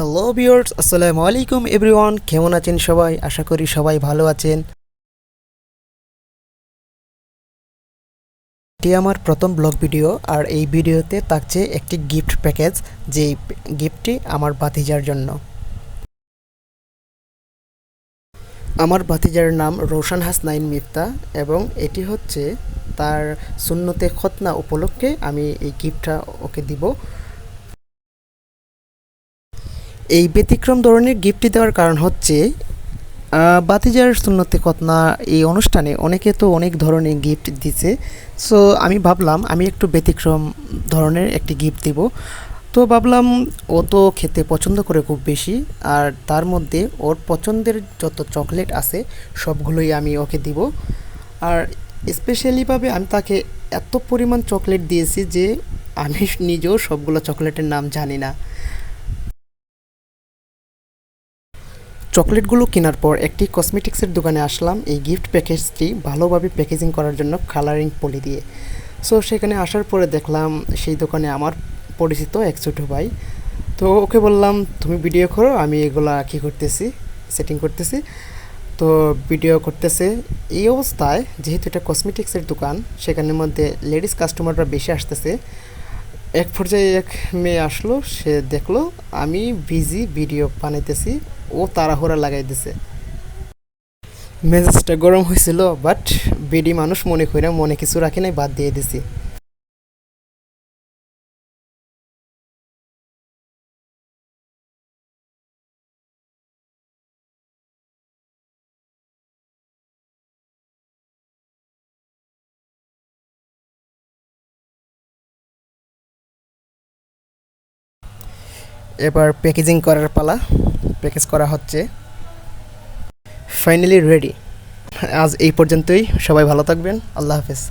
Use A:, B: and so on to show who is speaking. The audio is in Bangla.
A: হ্যালো ভিউয়ার্স, আসসালামু আলাইকুম এভরিওয়ান। কেমন আছেন সবাই? আশা করি সবাই ভালো আছেন। এটি আমার প্রথম ব্লগ ভিডিও, আর এই ভিডিওতে থাকছে একটি গিফট প্যাকেজ, যে গিফটটি আমার ভাতিজার জন্য। আমার ভাতিজার নাম রোশন হাসনাইন মিফতা, এবং এটি হচ্ছে তার সুন্নতে খতনা উপলক্ষে আমি এই গিফটটা ওকে দিব। এই ব্যতিক্রম ধরনের গিফটটি দেওয়ার কারণ হচ্ছে ভাতিজার সুন্নতে খতনা এই অনুষ্ঠানে অনেকে তো অনেক ধরনের গিফট দিছে। সো আমি ভাবলাম আমি একটু ব্যতিক্রম ধরনের একটি গিফট দিব। তো ভাবলাম ও তো খেতে পছন্দ করে খুব বেশি, আর তার মধ্যে ওর পছন্দের যত চকলেট আছে সবগুলোই আমি ওকে দিব। আর স্পেশালিভাবে আমি তাকে এত পরিমাণ চকলেট দিয়েছি যে আমি নিজেও সবগুলো চকলেটের নাম জানি না। চকলেটগুলো কেনার পর একটি কসমেটিক্সের দোকানে আসলাম এই গিফট প্যাকেজটি ভালোভাবে প্যাকেজিং করার জন্য কালারিং পলি দিয়ে। সো সেখানে আসার পরে দেখলাম সেই দোকানে আমার পরিচিত এক ছোটো ভাই। তো ওকে বললাম তুমি ভিডিও করো, আমি এগুলা কী করতেছি, সেটিং করতেছি। তো ভিডিও করতেছে। এই অবস্থায় যেহেতু এটা কসমেটিক্সের দোকান, সেখানের মধ্যে লেডিস কাস্টমাররা বেশি আসতেছে। এক পর্যায়ে এক মেয়ে আসলো, সে দেখলো আমি বিজি ভিডিও বানাইতেছি, ও তাড়াহুড়া লাগাই দিছে। মেজাজটা গরম হয়েছিল, বাট বিডি মানুষ মনে করি না, মনে কিছু রাখি নাই, বাদ দিয়ে দিছি। এবার প্যাকেজিং করার পালা। প্যাকেজ করা হচ্ছে, ফাইনালি রেডি। আজ এই পর্যন্তই, সবাই ভালো থাকবেন, আল্লাহ হাফেজ।